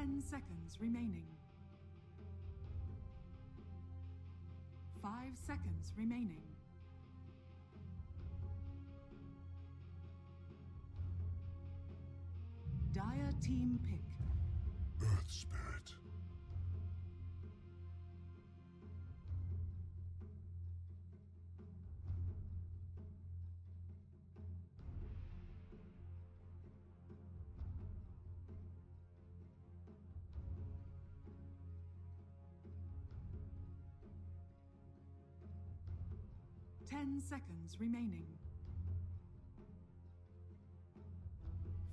10 seconds remaining. 5 seconds remaining. Dire team pick. Earth Spirit. Ten seconds remaining.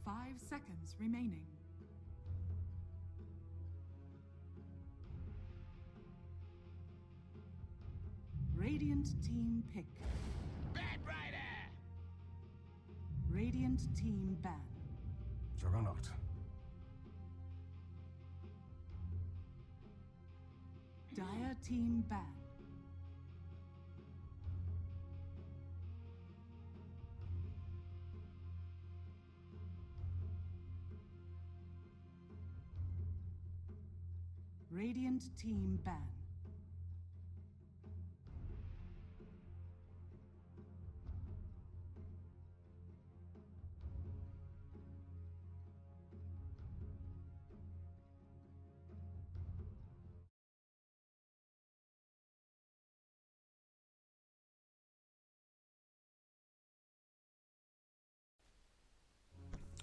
5 seconds remaining. Radiant team pick. Bad Rider! Radiant team ban. Juggernaut. Dire team ban. Radiant team ban.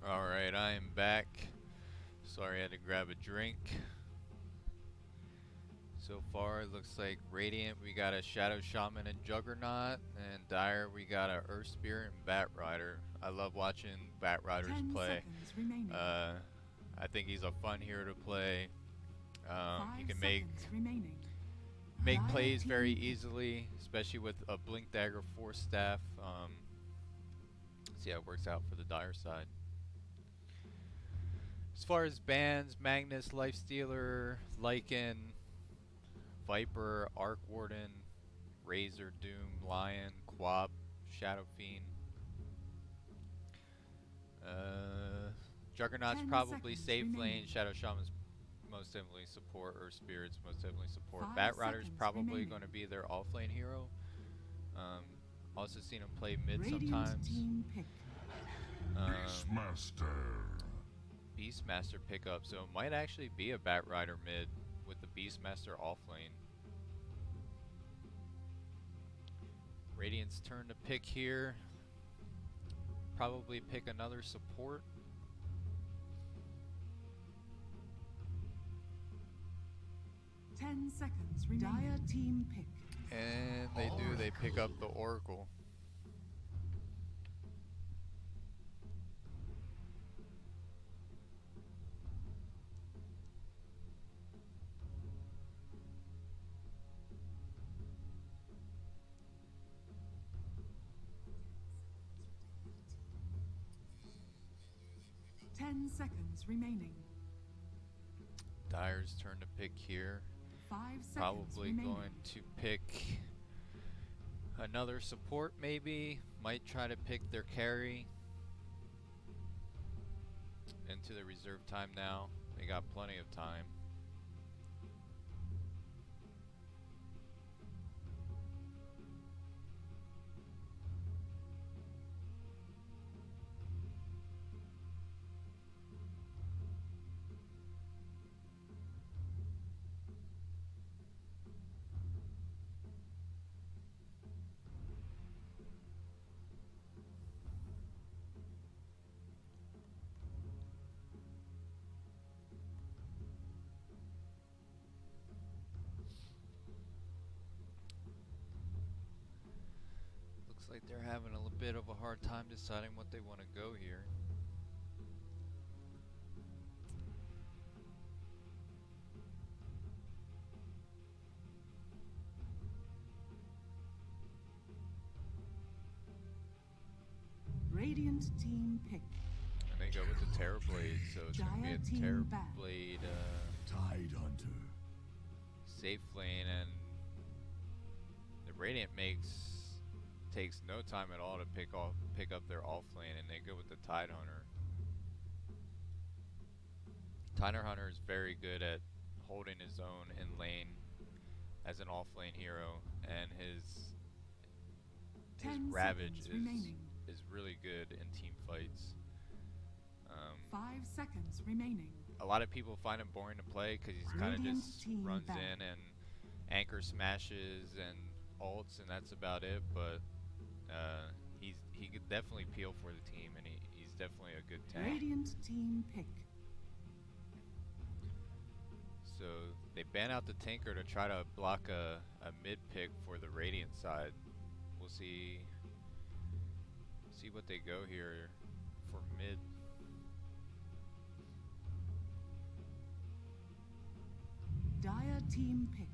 Alright, I am back. Sorry I had to grab a drink. So far it looks like Radiant we got a Shadow Shaman and Juggernaut, and Dire we got a Earth Spirit and Bat Rider. I love watching Bat Riders 10 play. seconds remaining. I think he's a fun hero to play. He 5 can make seconds remaining. Dire plays very team- easily, especially with a Blink Dagger Force Staff. See how it works out for the Dire side. As far as bans, Magnus, Lifestealer, Lycan, Viper, Arc Warden, Razor, Doom, Lion, Quap, Shadow Fiend. Juggernaut's 10 probably seconds safe lane. remaining. Shadow Shaman's most definitely support, or Spirits most definitely support. 5 Bat Rider's seconds probably remaining. going to be their off lane hero. Also seen him play mid Radiant sometimes. team pick. Beastmaster. Beastmaster pickup, so it might actually be a Bat Rider mid with the Beastmaster off lane. Radiant's turn to pick here. Probably pick another support. Ten seconds remaining. Dire team pick. And they do, they pick up the Oracle. Ten seconds remaining. Dire's turn to pick here. 5 seconds Probably remaining. going to pick another support maybe. Might try to pick their carry. Into the reserve time now. They got plenty of time. Looks like they're having a bit of a hard time deciding what they want to go here. Radiant team pick. And they go with the Terror Blade, so it's going to be Dire a team Terror back. Blade Tide Hunter. safe lane, and the Radiant takes no time at all to pick up their off lane, and they go with the Tide Hunter. Tyner Hunter is very good at holding his own in lane as an off-lane hero, and his 10 ravage seconds remaining. is really good in team fights. 5 seconds remaining. A lot of people find him boring to play because he's kind of Radiant just team runs back. in and anchor smashes and ults, and that's about it. But he could definitely peel for the team, and he's definitely a good tank. Radiant team pick. So they ban out the Tinker to try to block a mid pick for the Radiant side. We'll see what they go here for mid. Dire team pick.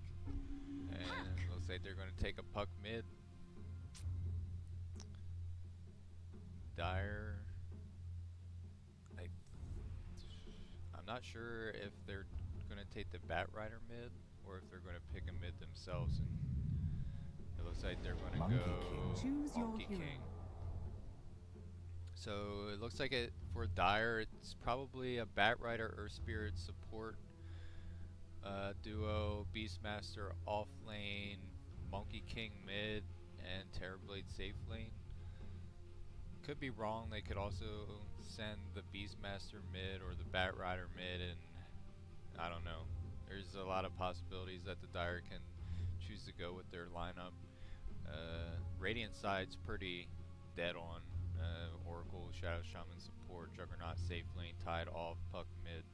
And looks like they're going to take a puck mid. Dire. I'm not sure if they're going to take the Bat Rider mid or if they're going to pick a mid themselves. And it looks like they're going to go Choose your Monkey hero. King. So it looks like for Dire, it's probably a Bat Rider Earth Spirit support duo, Beastmaster off lane, Monkey King mid, and Terrorblade safe lane. Could be wrong. They could also send the Beastmaster mid or the Bat Rider mid, and I don't know. There's a lot of possibilities that the Dire can choose to go with their lineup. Radiant side's pretty dead on. Oracle, Shadow Shaman support, Juggernaut safe lane, tied off, puck mid.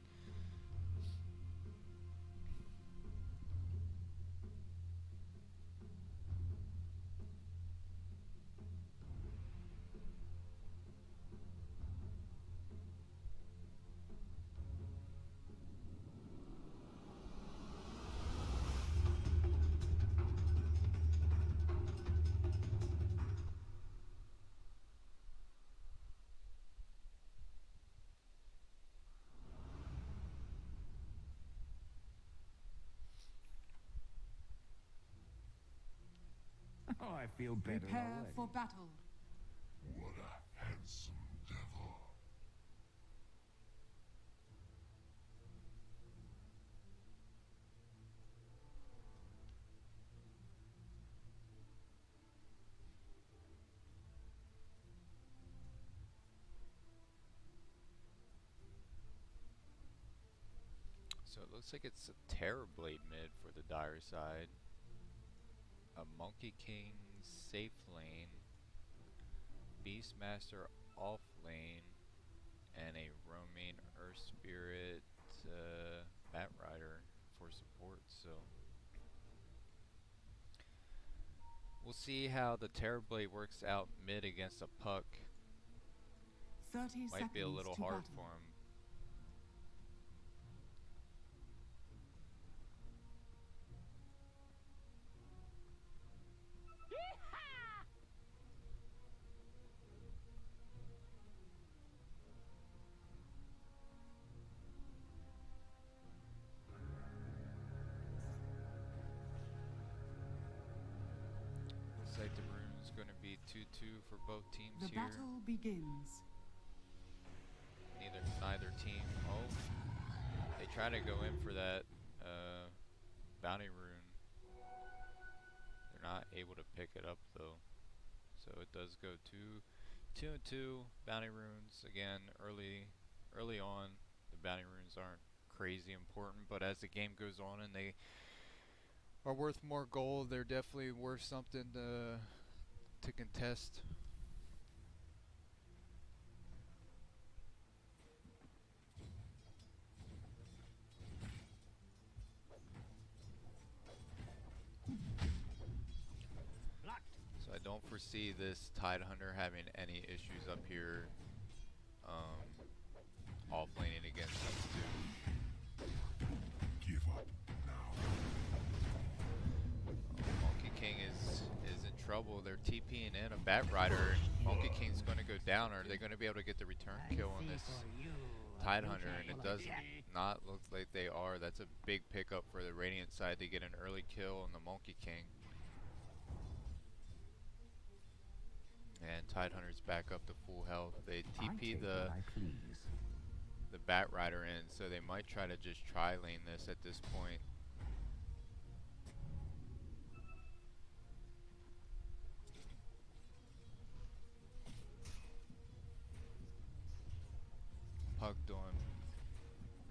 Oh, I feel better Prepare already. for battle. What a handsome devil. So it looks like it's a Terrorblade mid for the Dire side. A Monkey King safe lane, Beastmaster off lane, and a roaming Earth Spirit Bat Rider for support. So we'll see how the Terrorblade works out mid against a puck. 30 Might seconds be a little to hard battle. for him. Looks like the rune's going to be 2-2 for both teams The here. battle begins. Neither team. Oh, they try to go in for that bounty rune. They're not able to pick it up though, so it does go 2-2 bounty runes again. Early on, the bounty runes aren't crazy important, but as the game goes on and they are worth more gold, they're definitely worth something to contest. So I don't foresee this Tide Hunter having any issues up here off laning against these two. Give up now. Monkey King is in trouble. They're TPing in a Bat Rider. Monkey King's going to go down. Are they going to be able to get the return kill on this Tide Hunter? And it does not look like they are. That's a big pickup for the Radiant side to get an early kill on the Monkey King. And Tide Hunter's back up to full health. They TP the the Bat Rider in, so they might try to just tri-lane this at this point. Puck doing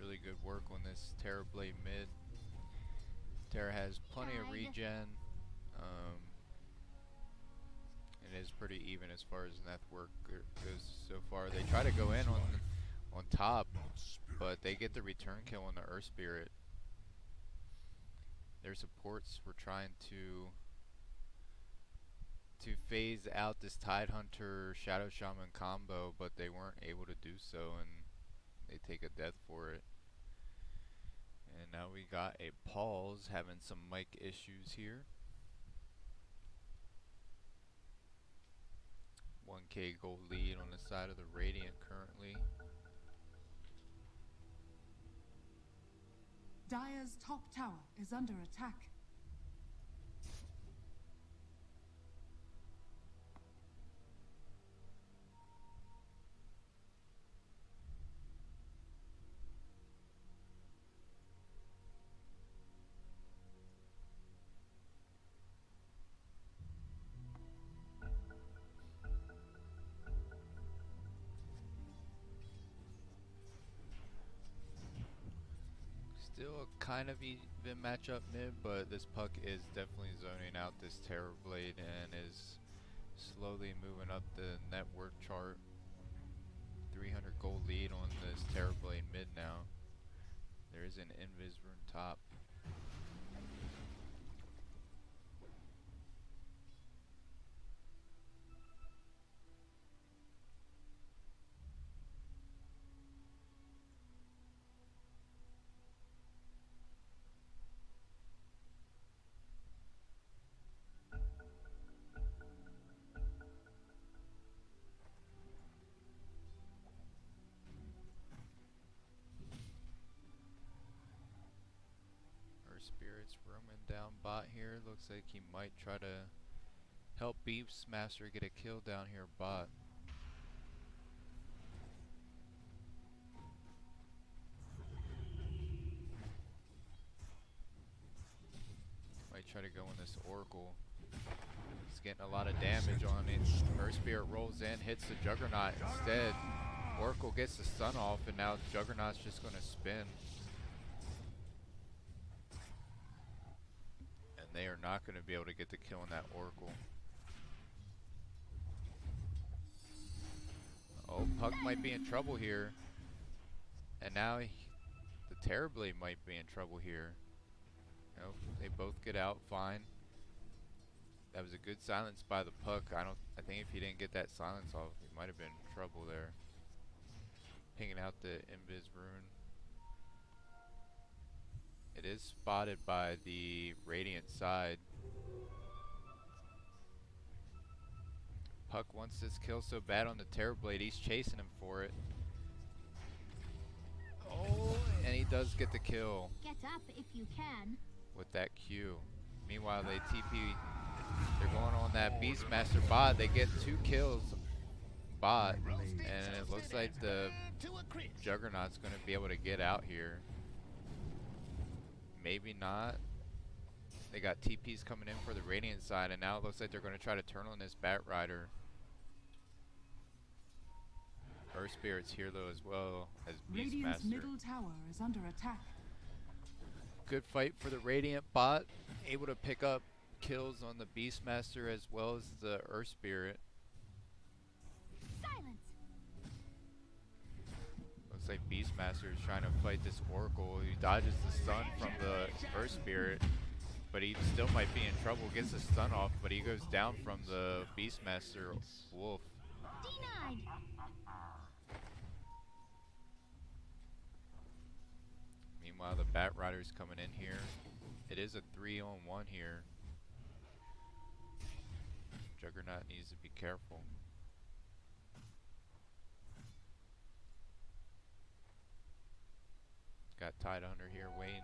really good work on this Terrorblade mid. Terra has plenty of regen. It is pretty even as far as net work goes so far. They try to go in on top, but they get the return kill on the Earth Spirit. Their supports were trying to phase out this Tide Hunter Shadow Shaman combo, but they weren't able to do so, and they take a death for it. And now we got a pause, having some mic issues here. 1K gold lead on the side of the Radiant currently. Dire's top tower is under attack. Still a kind of even matchup mid, but this puck is definitely zoning out this Terrorblade and is slowly moving up the net worth chart. 300 gold lead on this Terrorblade mid now. There is an Invis rune top. Spirits roaming down bot here. Looks like he might try to help Beastmaster get a kill down here bot. Might try to go in this Oracle. He's getting a lot of damage on it. Earth Spirit rolls in, hits the Juggernaut instead. Oracle gets the stun off, and now Juggernaut's just going to spin. They are not going to be able to get the kill on that Oracle. Oh, Puck might be in trouble here. And now the Terrorblade might be in trouble here. Nope, they both get out fine. That was a good silence by the Puck. I think if he didn't get that silence off, he might have been in trouble there. Pinging out the Invis rune. It is spotted by the Radiant side. Puck wants this kill so bad on the Terrorblade, he's chasing him for it. Oh, and he does get the kill. Get up if you can. With that Q. Meanwhile, they TP. They're going on that Beastmaster bot. They get 2 kills bot, and it looks like the Juggernaut's going to be able to get out here. Maybe not. They got TPs coming in for the Radiant side, and now it looks like they're going to try to turn on this Bat Rider. Earth Spirit's here though as well as Radiant's Beastmaster. middle tower is under attack. Good fight for the Radiant bot. Able to pick up kills on the Beastmaster as well as the Earth Spirit. Silence. Looks like Beastmaster is trying to fight this Oracle. He dodges the stun from the Earth Spirit, but he still might be in trouble. Gets the stun off, but he goes down from the Beastmaster Wolf. Denied. Meanwhile, the Bat Rider's coming in here. It is a 3-on-1 here. Juggernaut needs to be careful. Got Tide Hunter here waiting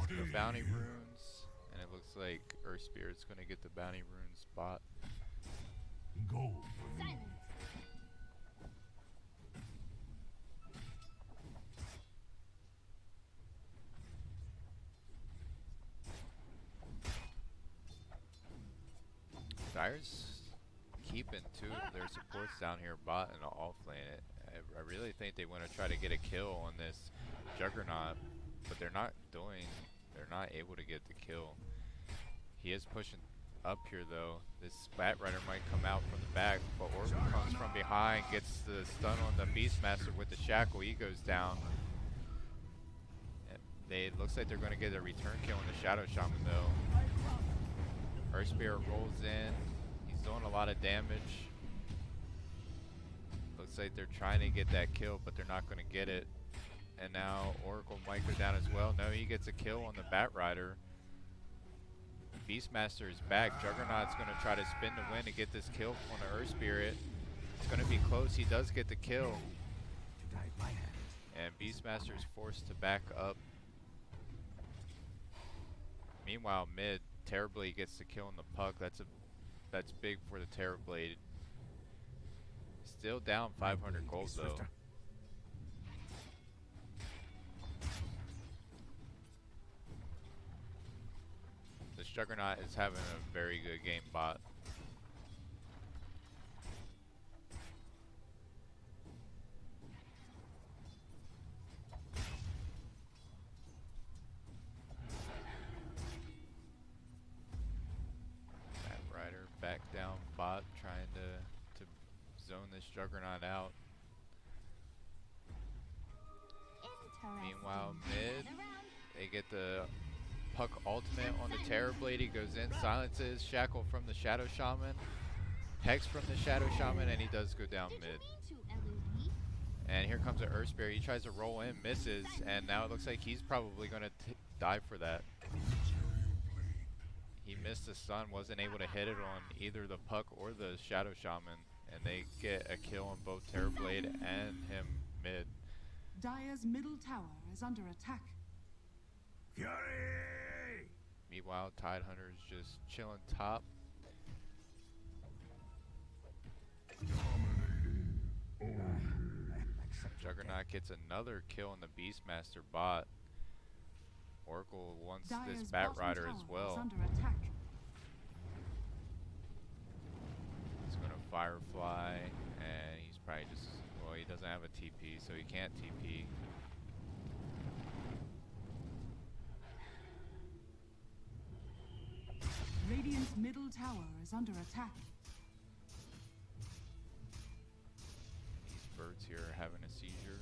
for the bounty runes, and it looks like Earth Spirit's going to get the bounty rune spot. Go. Silence. Dire's keeping two of their supports down here bot and off lane. I really think they want to try to get a kill on this Juggernaut, but they're not able to get the kill. He is pushing up here though. This Bat Rider might come out from the back, but Oracle comes from behind, gets the stun on the Beastmaster with the shackle. He goes down. It looks like they're going to get a return kill on the Shadow Shaman though. Earth Spirit rolls in. He's doing a lot of damage. Looks like they're trying to get that kill, but they're not going to get it. And now Oracle might go down as well. No, he gets a kill on the Bat Rider. Beastmaster is back. Juggernaut's going to try to spin the win to get this kill on the Earth Spirit. It's going to be close. He does get the kill. And Beastmaster is forced to back up. Meanwhile, mid, Terrorblade gets the kill on the puck. That's big for the Terrorblade. Still down 500 gold though. This Juggernaut is having a very good game bot. Back down bot, trying to zone this Juggernaut out. Meanwhile, mid, they get the puck ultimate on the Terrorblade. He goes in, silences, shackle from the Shadow Shaman, hex from the Shadow Shaman, and he does go down mid. And here comes the Earth Spirit. He tries to roll in, misses, and now it looks like he's probably going to die for that. He missed the stun, wasn't able to hit it on either the puck or the Shadow Shaman, and they get a kill on both Terrorblade and him mid. Dire's middle tower is under attack. Fury! Meanwhile, Tidehunter's just chilling top. Juggernaut gets another kill on the Beastmaster bot. Oracle wants Dire's this Bat bottom Rider tower as well. is under attack. He's gonna Firefly, and he's probably just, well, he doesn't have a TP, so he can't TP. Radiant's middle tower is under attack. These birds here are having a seizure.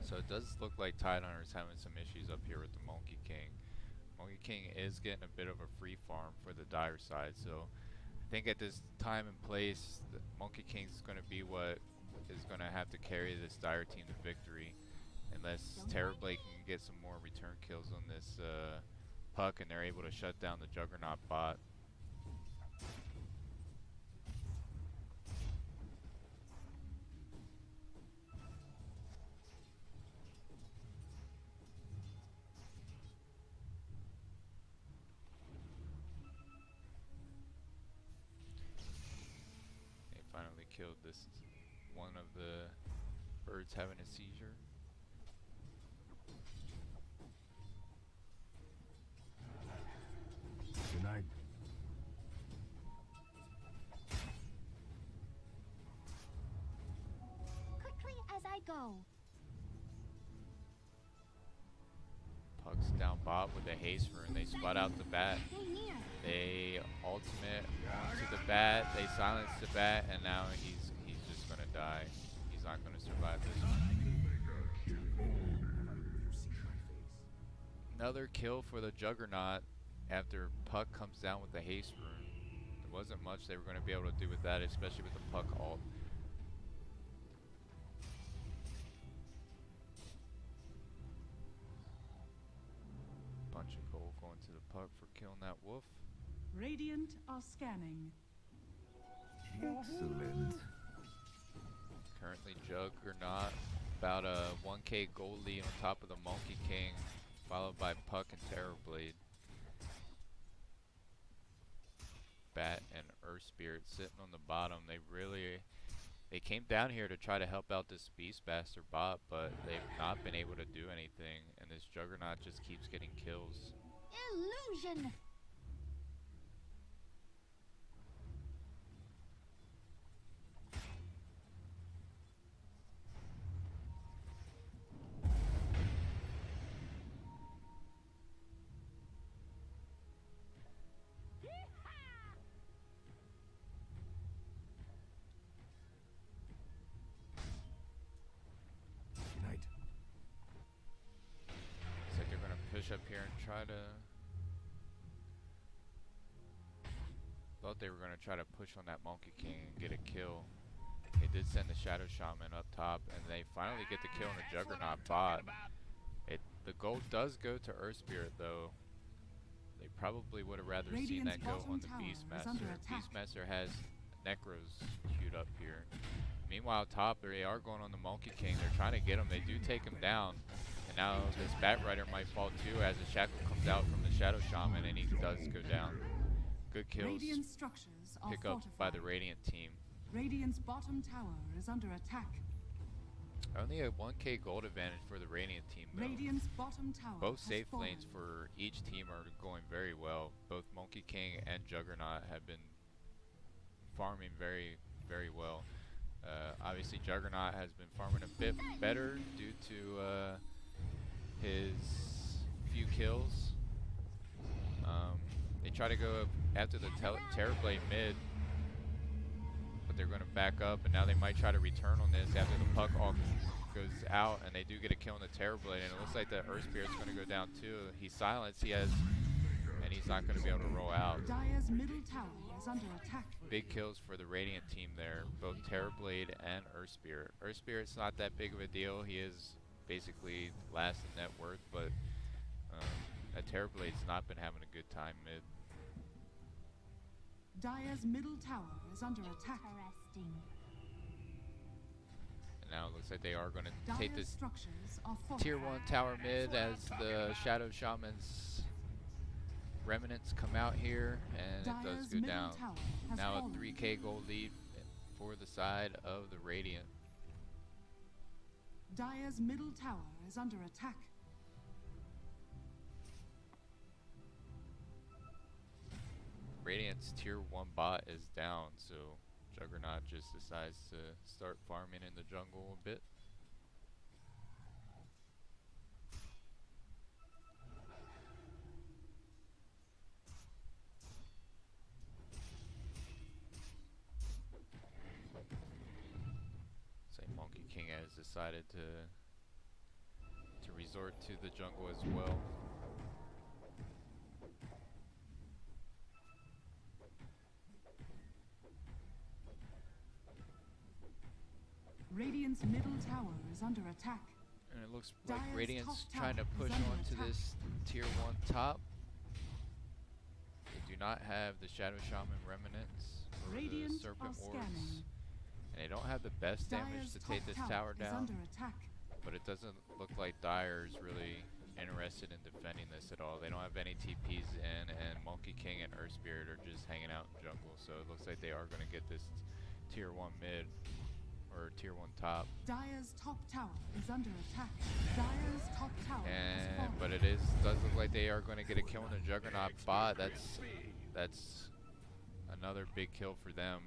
So it does look like Tidehunter's having some issues up here with the Monkey King. Monkey King is getting a bit of a free farm for the Dire side, so I think at this time and place, the Monkey King is going to be what is going to have to carry this Dire team to victory, unless Terrorblade can get some more return kills on this puck and they're able to shut down the Juggernaut bot. Killed this one of the birds having a seizure. Good night. Quickly as I go. Puck's down bot with a haste rune. They spot out the bat. Stay near. They ultimate onto the bat. They silence the bat, and now he's just gonna die. He's not gonna survive this one. Another kill for the Juggernaut after Puck comes down with the haste rune. There wasn't much they were gonna be able to do with that, especially with the Puck ult. Bunch of gold going to the Puck for killing that wolf. Radiant are scanning. Excellent. Currently Juggernaut about a 1k gold lead on top of the Monkey King, followed by Puck and Terrorblade. Bat and Earth Spirit sitting on the bottom. They really They came down here to try to help out this Beastmaster bot, but they've not been able to do anything, and this Juggernaut just keeps getting kills. Illusion. Unite. Looks like they're gonna push up here and try to. Thought they were gonna try to push on that Monkey King and get a kill. They did send the Shadow Shaman up top, and they finally get the kill on the Juggernaut bot. The gold does go to Earth Spirit though. They probably would have rather seen that go on the Beastmaster. Beastmaster has Necros queued up here. Meanwhile, top, they are going on the Monkey King. They're trying to get him. They do take him down. And now this Bat Rider might fall too as the Shackle comes out from the Shadow Shaman, and he does go down. Good kills. Pick up by the Radiant team. Radiant's bottom tower is under attack. Only a 1k gold advantage for the Radiant team though. Radiant's bottom tower Both has safe fallen. lanes for each team are going very well. Both Monkey King and Juggernaut have been farming very, very well. Obviously Juggernaut has been farming a bit better due to his few kills. They try to go after the Terrorblade mid, but they're going to back up, and now they might try to return on this after the puck all goes out, and they do get a kill on the Terrorblade, and it looks like the Earth Spirit's going to go down too. He's silenced, and he's not going to be able to roll out. Dire's middle tower is under attack. Big kills for the Radiant team there, both Terrorblade and Earth Spirit. Earth Spirit's not that big of a deal. He is basically last in net worth, but that Terrorblade's not been having a good time mid. Dire's middle tower is under attack. Interesting. And now it looks like they are going to take Dire's this structures are tier fortified. 1 tower mid as the Shadow Shaman's remnants come out here, and it does Dire's go middle down. tower has Now a fallen. 3k gold lead for the side of the Radiant. Dire's middle tower is under attack. Radiant's tier 1 bot is down, so Juggernaut just decides to start farming in the jungle a bit. Say Monkey King has decided to resort to the jungle as well. Radiant's middle tower is under attack. And it looks like Dire's Radiant's top trying to tower push is under onto attack. this tier 1 top. They do not have the Shadow Shaman remnants or Radiant the Serpent are Orbs. scanning. And they don't have the best damage Dire's to top take this tower is down. under attack. But it doesn't look like Dire's really interested in defending this at all. They don't have any TPs in, and Monkey King and Earth Spirit are just hanging out in jungle. So it looks like they are going to get this tier 1 mid or tier 1 top. Dire's top tower is under attack. Dire's top tower has fallen. But it does look like they are going to get a kill on the Juggernaut bot. That's another big kill for them.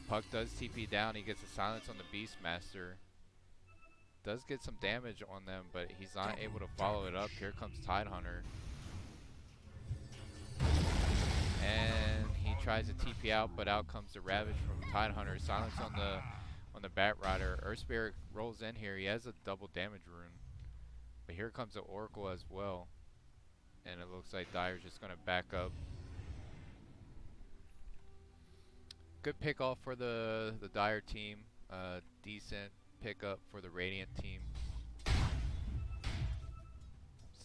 Puck does TP down. He gets a silence on the Beastmaster. Does get some damage on them, but he's not able to follow it up. Here comes Tidehunter. And he tries to TP out, but out comes the Ravage from Tidehunter. Silence on the Bat Rider. Earth Spirit rolls in here. He has a double damage rune. But here comes the Oracle as well. And it looks like Dire's just going to back up. Good pick off for the Dire team. Decent pickup for the Radiant team.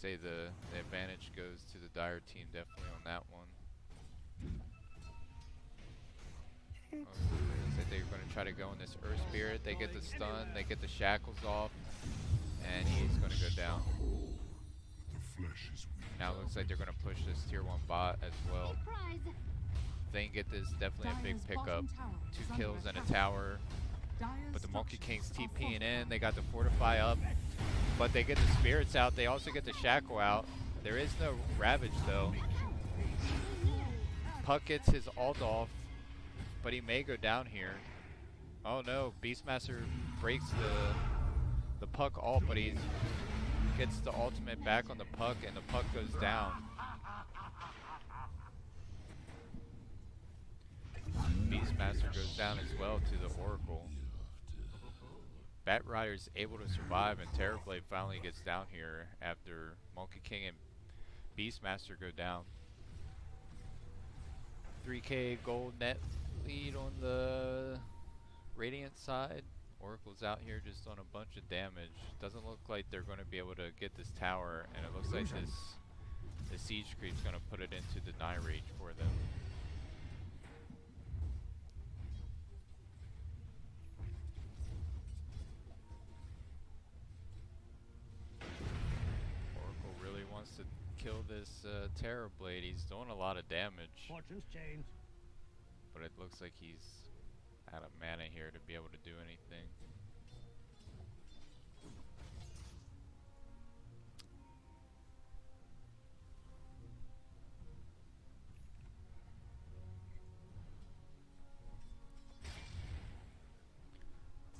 Say the advantage goes to the Dire team definitely on that one. Looks like they're going to try to go in this Earth Spirit. They get the stun, they get the shackles off, and he's going to go down. The flesh is weak. Now it looks like they're going to push this tier 1 bot as well. Surprise. they can get this, definitely a big Dire's pickup. bottom tower 2 is kills under and a attack. tower. Dire's But the Monkey structures King's are TPing in. fortified. They got the Fortify up. But they get the Spirits out. They also get the Shackle out. There is no Ravage though. Puck gets his ult off. But he may go down here. Oh no, Beastmaster breaks the Puck ult, but he gets the ultimate back on the Puck, and the Puck goes down. Beastmaster goes down as well to the Oracle. Batrider's able to survive, and Terrorblade finally gets down here after Monkey King and Beastmaster go down. 3k gold net lead on the Radiant side. Oracle's out here just on a bunch of damage. Doesn't look like they're going to be able to get this tower, and it looks like the Siege Creep's going to put it into deny range for them. Oracle really wants to kill this Terrorblade. He's doing a lot of damage. Fortune's changed. But it looks like he's out of mana here to be able to do anything.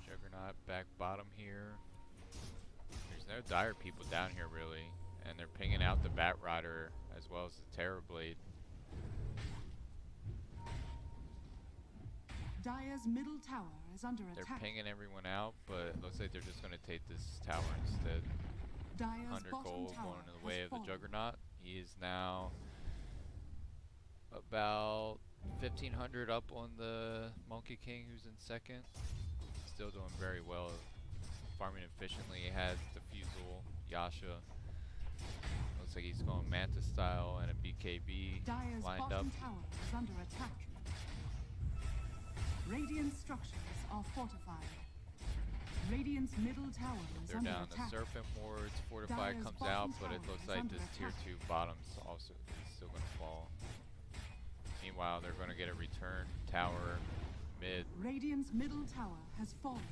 Juggernaut back bottom here. There's no Dire people down here really. And they're pinging out the Batrider as well as the Terrorblade. Dire's middle tower is under They're attack. pinging everyone out, but it looks like they're just going to take this tower instead. Dire's 100 bottom gold tower going in the has way of the fallen. Juggernaut. He is now about 1500 up on the Monkey King, who's in second. Still doing very well, farming efficiently. He has Diffusal, Yasha. Looks like he's going Manta style and a BKB Dire's lined up. bottom tower is under attack. Radiant structures are fortified. Radiant's middle tower is They're under down the attack. Serpent Wards. Fortify Dire's comes bottom out, but it tower looks is like under this tier attack. 2 bottom's also still going to fall. Meanwhile, they're going to get a return tower mid. Radiant's middle tower has fallen.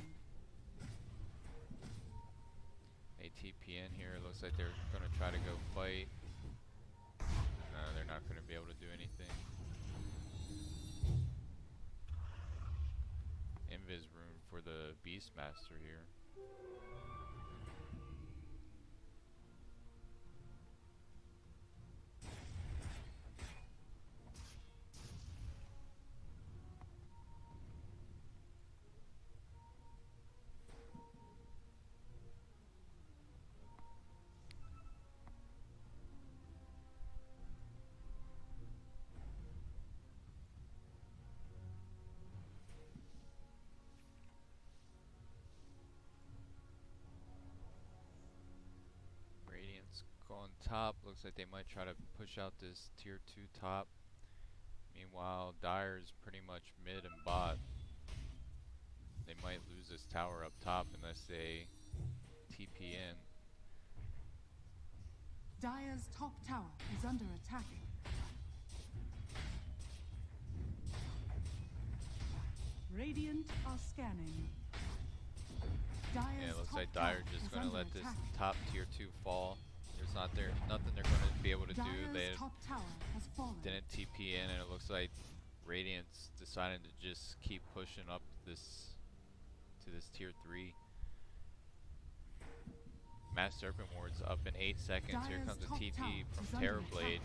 ATP in here. Looks like they're going to try to go fight. No, they're not going to be able to do anything. Invis rune for the Beastmaster here. Radiant's on top. Looks like they might try to push out this tier 2 top. Meanwhile, Dire's pretty much mid and bot. They might lose this tower up top unless they TP in. Dire's top tower is under attack. Radiant are scanning. Dire's Yeah, it looks top like tower Dire just is going to under let this attack. top tier 2 fall. There's nothing they're going to be able to do. Dire's They top tower has fallen. didn't TP in, and it looks like Radiant's decided to just keep pushing up this to this tier 3. Mass Serpent Ward's up in 8 seconds. Here Dire's comes a top TP tower from is under Terrorblade, attack.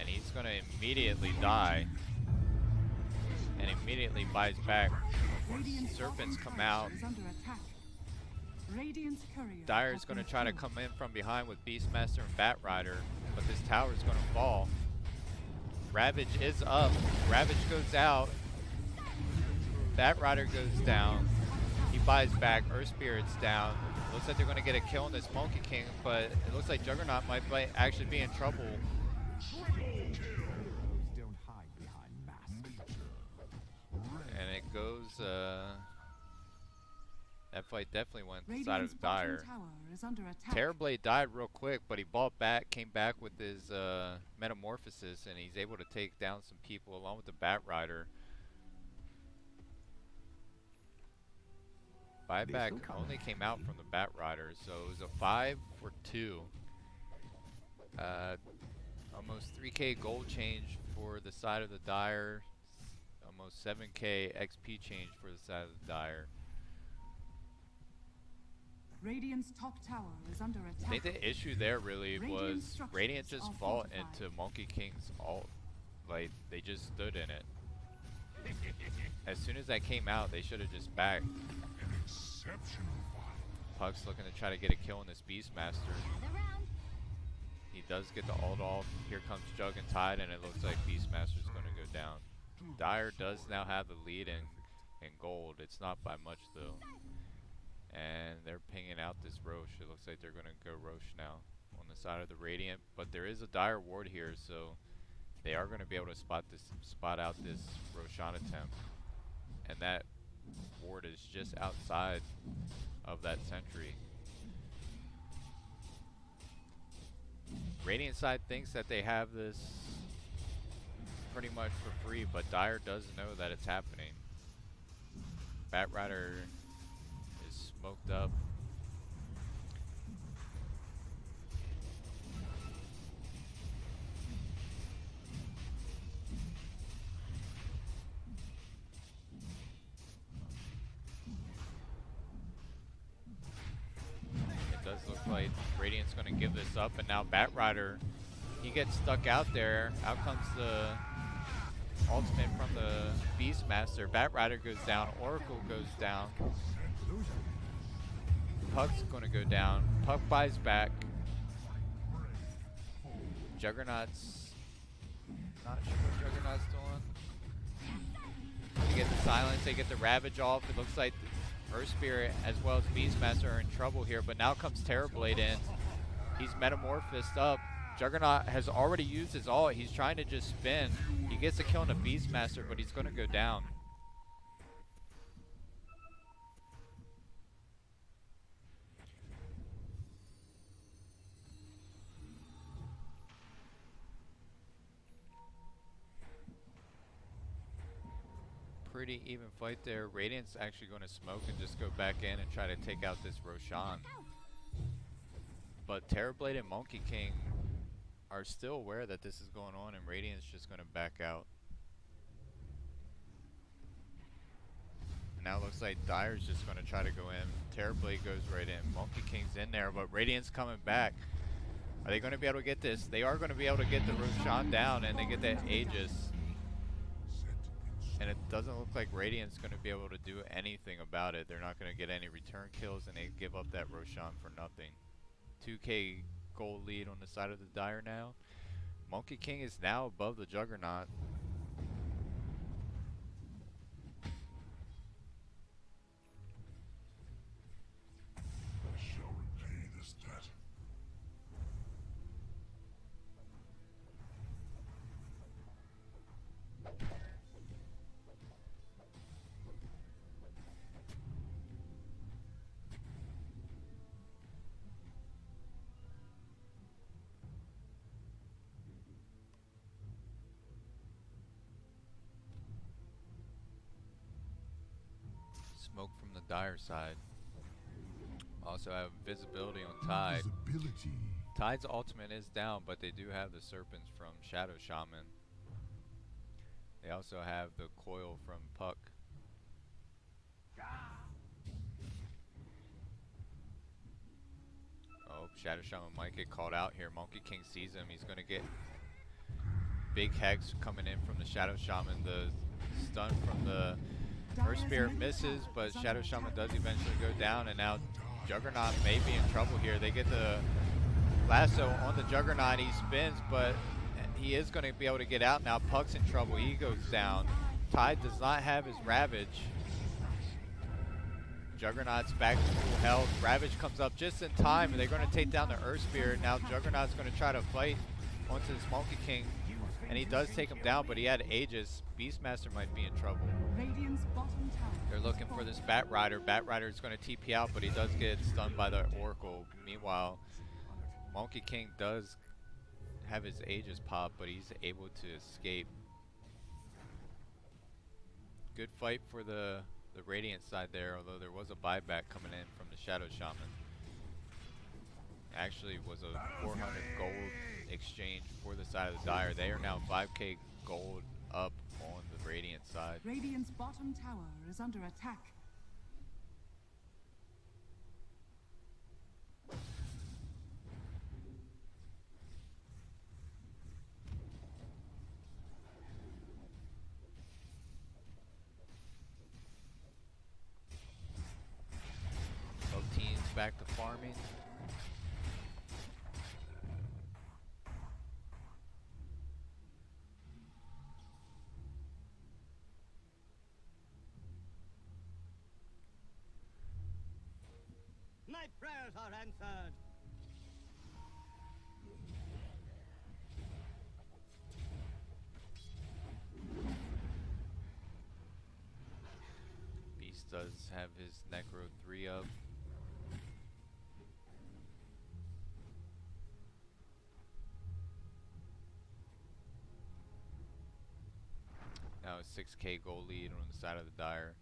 and he's going to immediately die. And immediately buys back. Radiant's Serpents bottom come tower out. is under attack. Radiant's courier Dire's has going to been try to killed. come in from behind with Beastmaster and Batrider, but this tower's going to fall. Ravage is up. Ravage goes out. Batrider goes down. He buys back. Earth Spirit's down. Looks like they're going to get a kill on this Monkey King, but it looks like Juggernaut might actually be in trouble. Don't hide behind masks. And it goes That fight definitely went to the side Radiant's of bottom Dire. tower is under attack. Terrorblade died real quick, but he came back with his metamorphosis, and he's able to take down some people along with the Bat Rider. Buyback only came out from the Bat Rider, so it was a 5 for 2. Almost 3k gold change for the side of the Dire. Almost 7k XP change for the side of the Dire. Radiant's top tower is under I attack. think the issue there really Radiant was structures Radiant just are fought fortified. into Monkey King's ult. Like, they just stood in it. As soon as that came out, they should have just backed. An exceptional fight. Puck's looking to try to get a kill on this Beastmaster. Gather round. He does get the ult off. Here comes Jug and Tide, and it looks like Beastmaster's going to go down. Dire does now have the lead in gold. It's not by much, though. And they're pinging out this Roche. It looks like they're going to go Roche now on the side of the Radiant. But there is a Dire ward here, so they are going to be able to spot out this Roshan attempt. And that ward is just outside of that sentry. Radiant side thinks that they have this pretty much for free, but Dire does know that it's happening. Bat Rider is smoked up. It does look like Radiant's going to give this up, and now Bat Rider, he gets stuck out there. Out comes the ultimate from the Beastmaster. Bat Rider goes down. Oracle goes down. Puck's going to go down. Puck buys back. Juggernaut's not sure what Juggernaut's doing. They get the silence. They get the Ravage off. It looks like Earth Spirit as well as Beastmaster are in trouble here, but now comes Terrorblade in. He's metamorphosed up. Juggernaut has already used his ult. He's trying to just spin. He gets a kill on the Beastmaster, but he's going to go down. Pretty even fight there. Radiant's actually going to smoke and just go back in and try to take out this Roshan. But Terrorblade and Monkey King are still aware that this is going on, and Radiant's just going to back out. Now it looks like Dire's just going to try to go in. Terrorblade goes right in. Monkey King's in there, but Radiant's coming back. Are they going to be able to get this? They are going to be able to get the Roshan down, and they get that Aegis. And it doesn't look like Radiant's going to be able to do anything about it. They're not going to get any return kills, and they give up that Roshan for nothing. 2k gold lead on the side of the Dire now. Monkey King is now above the Juggernaut. I shall repay this debt. Smoke from the Dire side. Also have visibility on Tide. Visibility. Tide's ultimate is down, but they do have the Serpents from Shadow Shaman. They also have the Coil from Puck. Oh, Shadow Shaman might get called out here. Monkey King sees him. He's going to get big Hex coming in from the Shadow Shaman. The stun from the Earth Spirit misses, but Shadow Shaman does eventually go down, and now Juggernaut may be in trouble here. They get the lasso on the Juggernaut. He spins, but he is going to be able to get out now. Puck's in trouble. He goes down. Tide does not have his Ravage. Juggernaut's back to full health. Ravage comes up just in time, and they're going to take down the Earth Spirit. Now Juggernaut's going to try to fight onto this Monkey King. And he does take him down, but he had Aegis. Beastmaster might be in trouble. Radiant's bottom tower. They're looking for this Bat Rider. Bat Rider is going to TP out, but he does get stunned by the Oracle. Meanwhile, Monkey King does have his Aegis pop, but he's able to escape. Good fight for the Radiant side there, although there was a buyback coming in from the Shadow Shaman. Actually was a 400 gold exchange for the side of the Dire. They are now 5k gold up on the Radiant side. Radiant's bottom tower is under attack. Both teams back to farming. My prayers are answered. Beast does have his Necro 3 up. Now a 6k gold lead on the side of the Dire.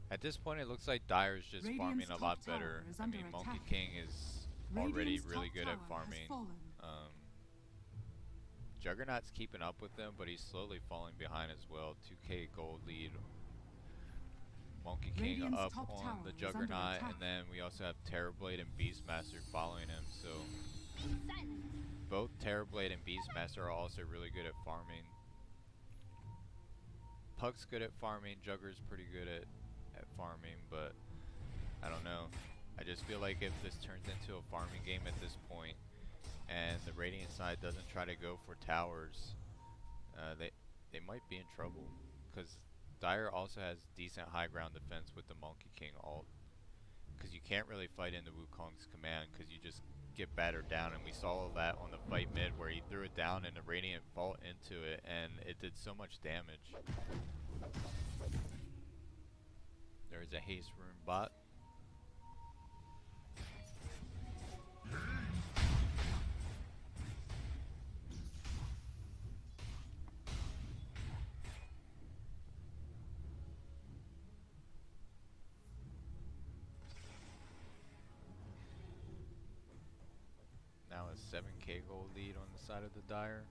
At this point, it looks like Dire's just Radiant's farming a lot top tower better. is I under mean, Monkey attack. King is already Radiant's really top good at tower has farming. fallen. Juggernaut's keeping up with them, but he's slowly falling behind as well. 2k gold lead. Monkey King Radiant's up top on tower the is under Juggernaut, attack. and then we also have Terrorblade and Beastmaster following him. So both Terrorblade and Beastmaster are also really good at farming. Puck's good at farming, Jugger's pretty good at farming, but I don't know. I just feel like if this turns into a farming game at this point, and the Radiant side doesn't try to go for towers, they might be in trouble. Because Dire also has decent high ground defense with the Monkey King ult. Because you can't really fight into Wukong's command, because you just get battered down, and we saw that on the fight mid where he threw it down and the Radiant fought into it, and it did so much damage. There is a haste rune bot. Now a 7k gold lead on the side of the Dire.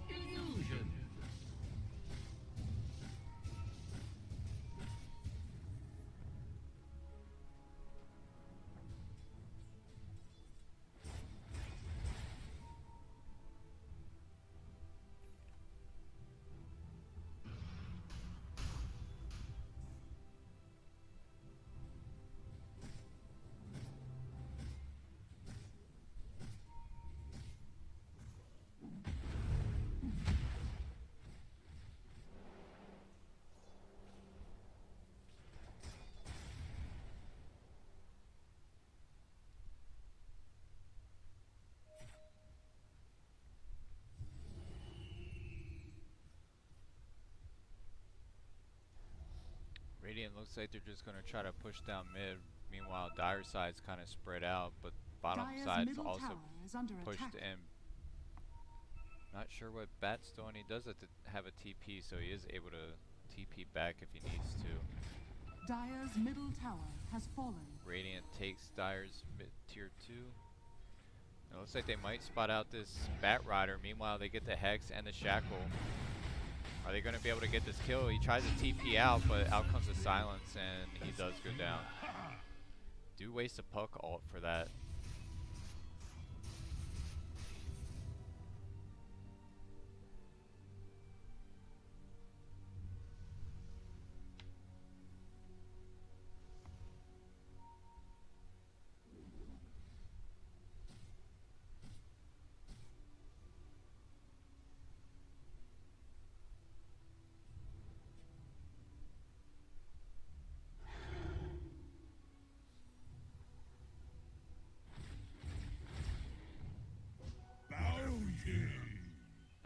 Illusion. Radiant looks like they're just going to try to push down mid. Meanwhile, Dire side's kind of spread out, but bottom Dire's side's middle also tower is under pushed attack. in. Not sure what Bat's doing. He does have a TP, so he is able to TP back if he needs to. Dire's middle tower has fallen. Radiant takes Dire's mid tier 2. It looks like they might spot out this Bat Rider. Meanwhile, they get the Hex and the Shackle. Are they going to be able to get this kill? He tries to TP out, but out comes the Silence, and he does go down. Do waste a Puck ult for that.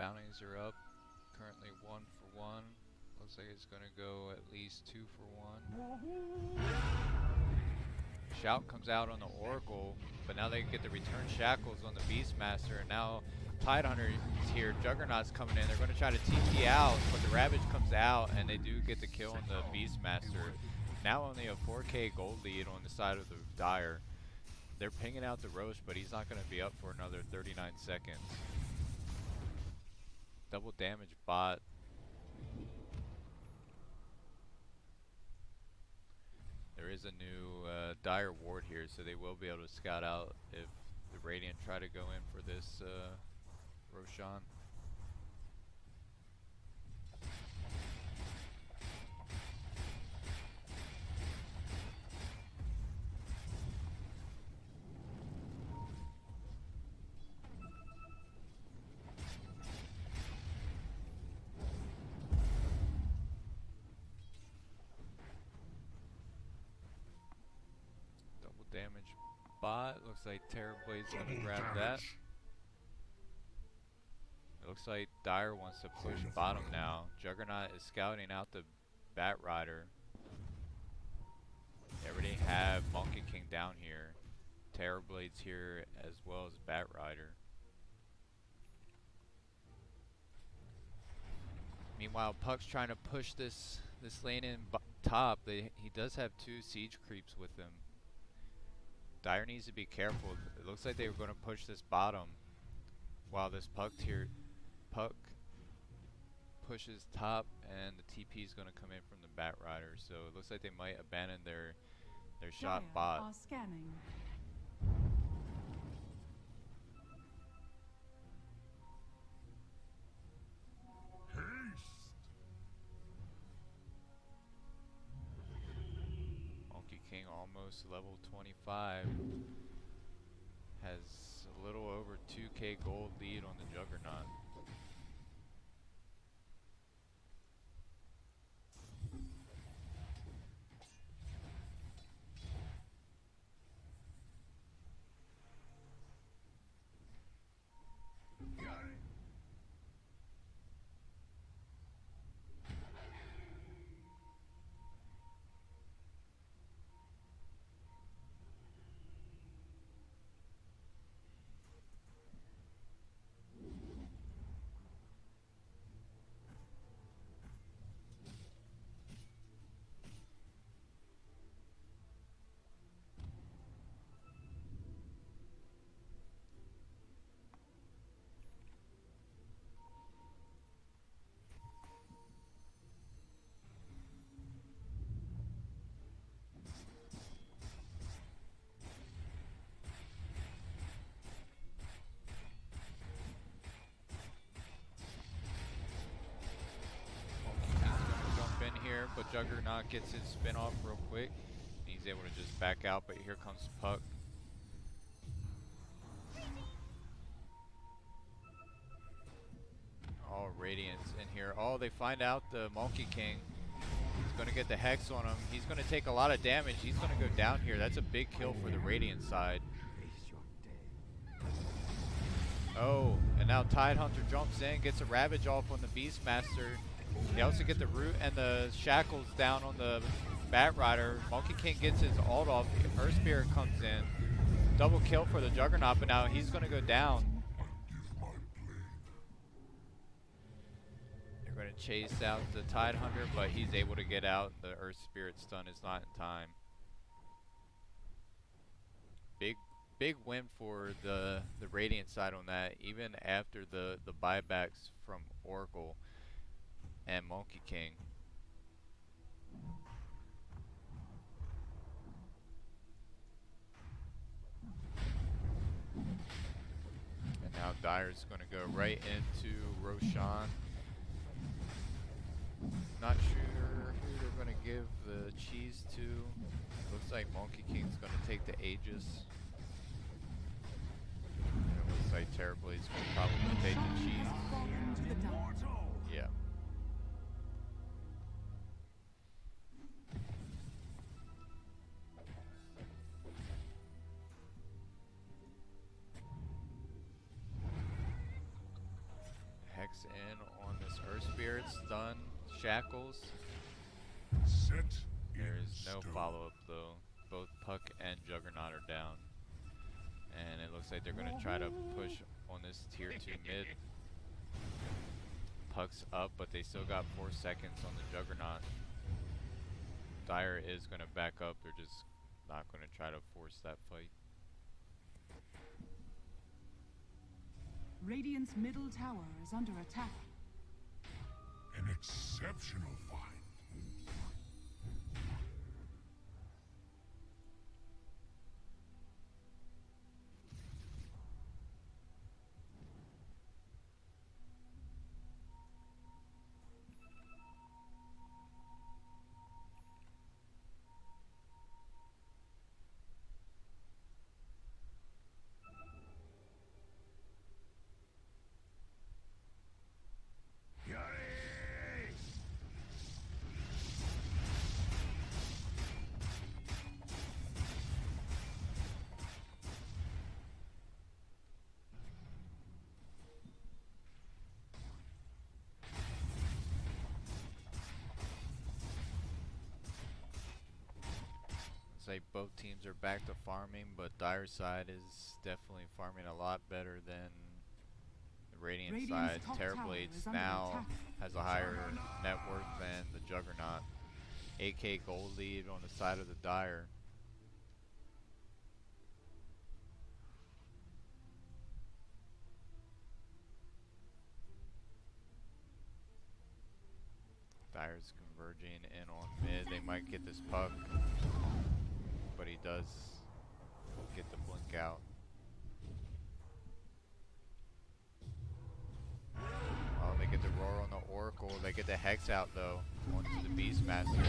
bounties are up. Currently 1 for 1. Looks like it's gonna go at least 2 for 1. Shout comes out on the Oracle, but now they get the return shackles on the Beastmaster, and now Tidehunter is here. Juggernaut's coming in. They're going to try to TP out, but the Ravage comes out, and they do get the kill on the Beastmaster. Now only a 4K gold lead on the side of the Dire. They're pinging out the Roche, but he's not going to be up for another 39 seconds. Double damage bot. There is a new Dire ward here, so they will be able to scout out if the Radiant try to go in for this Roshan. Damage bot. Looks like Terrorblade's gonna grab that. It looks like Dire wants to push bottom now. Juggernaut is scouting out the Bat Rider. They already have Monkey King down here. Terrorblade's here as well as Bat Rider. Meanwhile, Puck's trying to push this lane in top. He does have 2 siege creeps with him. Dire needs to be careful. It looks like they were going to push this bottom while this Puck pushes top, and the TP is going to come in from the Bat Rider. So it looks like they might abandon their shot Dire bot. are scanning. Monkey King almost level 25. Has a little over 2k gold lead on the Juggernaut. Here, but Juggernaut gets his spin off real quick. He's able to just back out, but here comes Puck. All Radiants in here. Oh, they find out the Monkey King. He's going to get the Hex on him. He's going to take a lot of damage. He's going to go down here. That's a big kill for the Radiant side. Oh, and now Tidehunter jumps in, gets a Ravage off on the Beastmaster. They also get the root and the shackles down on the Bat Rider. Monkey King gets his ult off. Earth Spirit comes in. Double kill for the Juggernaut, but now he's going to go down. They're going to chase out the Tidehunter, but he's able to get out. The Earth Spirit stun is not in time. Big win for the Radiant side on that, even after the buybacks from Oracle and Monkey King. And now Dire's going to go right into Roshan. Not sure who they're going to give the cheese to. Looks like Monkey King's going to take the Aegis. And it looks like Terrorblade's going to probably take the cheese. Fallen to the Dire. Yeah. Hex stun shackles. Set There's in no stone. follow-up though. Both Puck and Juggernaut are down. And it looks like they're going to try to push on this tier 2 mid. Puck's up, but they still got 4 seconds on the Juggernaut. Dire is going to back up. They're just not going to try to force that fight. Radiant's middle tower is under attack. An exceptional find. It's like both teams are back to farming, but Dire side is definitely farming a lot better than the Radiant side. Radiant's top Terrorblades tower is under now attack. has a higher net worth than the Juggernaut. 8k gold lead on the side of the Dire. Dire's converging in on mid. They might get this puck, but he does get the blink out. Oh, they get the roar on the Oracle. They get the Hex out though onto the Beastmaster.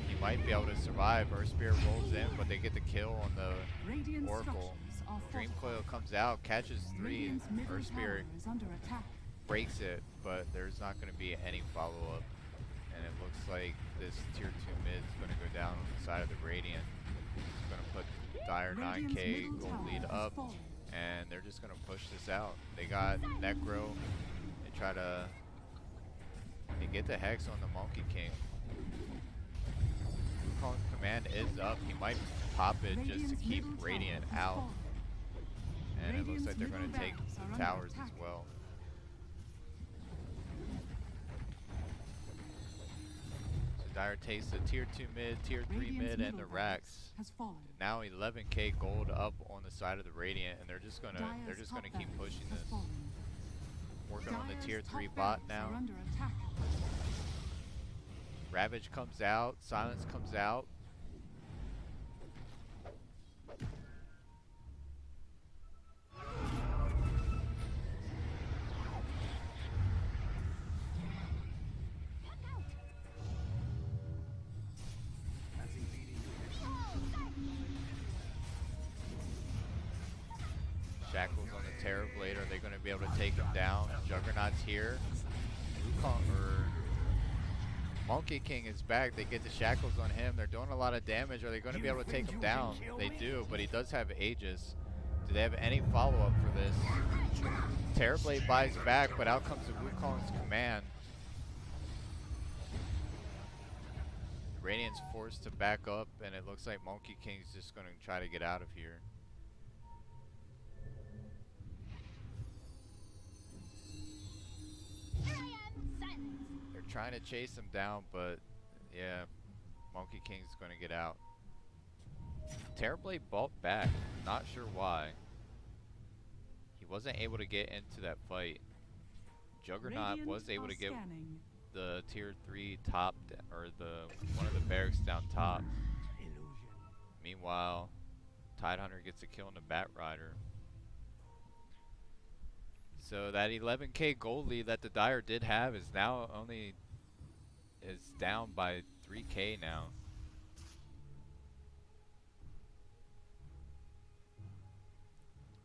He might be able to survive. Earth Spirit rolls in, but they get the kill on the Radiant Oracle. structures are Dream fortified. Coil comes out, catches 3. Radiant's middle Earth Spirit tower is under attack. breaks it, but there's not going to be any follow-up. And it looks like this tier 2 mid is going to go down on the side of the Radiant. It's going to put Dire Radiant's 9k middle gold tower lead has up, fallen. and they're just going to push this out. They got Necro. They try to... They get the Hex on the Monkey King. Wukong's command is up. He might pop it just to Radiant's keep middle tower Radiant has out. fallen. And it looks Radiant's like they're going to middle take barracks are the under towers attack. as well. So Dire takes the tier 2 mid, tier 3 Radiant's mid, and middle the barracks racks. has fallen. Now 11k gold up on the side of the Radiant, and they're just gonna Dire's top keep barracks pushing has this. fallen. Working on the Dire's tier top 3 bot barracks now. are under attack. Ravage comes out, Silence comes out. Shackles on the Terrorblade. Are they going to be able to take him down? Juggernaut's here. Wukong or Monkey King is back. They get the shackles on him. They're doing a lot of damage. Are they going to be able to take him down? They do, but he does have Aegis. Do they have any follow-up for this? Terrorblade buys back, but out comes the Wukong's command. Radiant's forced to back up, and it looks like Monkey King's just going to try to get out of here. They're trying to chase him down, but yeah, Monkey King's going to get out. Terrorblade bulked back. Not sure why. He wasn't able to get into that fight. Juggernaut Radiant was able are to get scanning. the tier 3 top, or the one of the barracks down top. Meanwhile, Tidehunter gets a kill on the Bat Rider. So that 11k gold lead that the Dire did have is now is down by 3k now.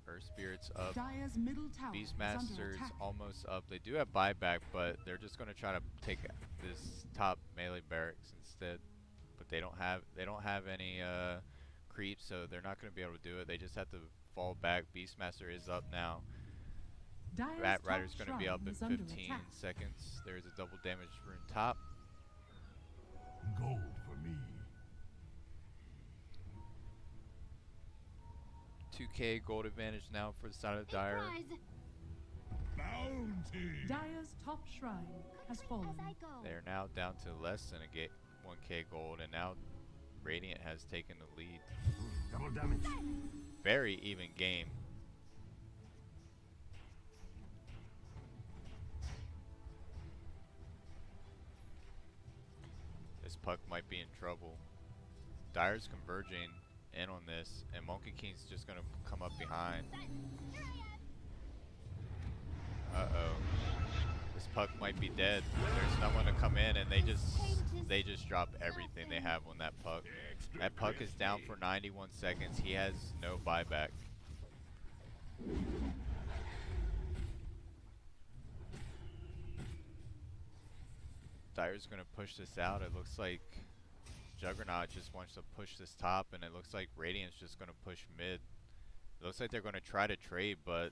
Earth Spirit's up. Dire's middle tower is under Beastmaster's attack. almost up. They do have buyback, but they're just going to try to take this top melee barracks instead. But they don't have any creeps, so they're not going to be able to do it. They just have to fall back. Beastmaster is up now. Dire's Bat top Rider's going to be shrine up in is under 15 attack. seconds. There's a double damage rune top. Gold for me. 2k gold advantage now for the side of Dire. Prize. Bounty. Dire's top shrine has Quickly fallen. as I go. They're now down to less than a 1k gold, and now Radiant has taken the lead. Double damage. Very even game. This puck might be in trouble. Dire's converging in on this, and Monkey King's just gonna come up behind. Uh-oh. This puck might be dead. There's no one to come in, and they just drop everything they have on that puck. That puck is down for 91 seconds. He has no buyback. Dire's gonna push this out. It looks like Juggernaut just wants to push this top, and it looks like Radiant's just gonna push mid. It looks like they're gonna try to trade, but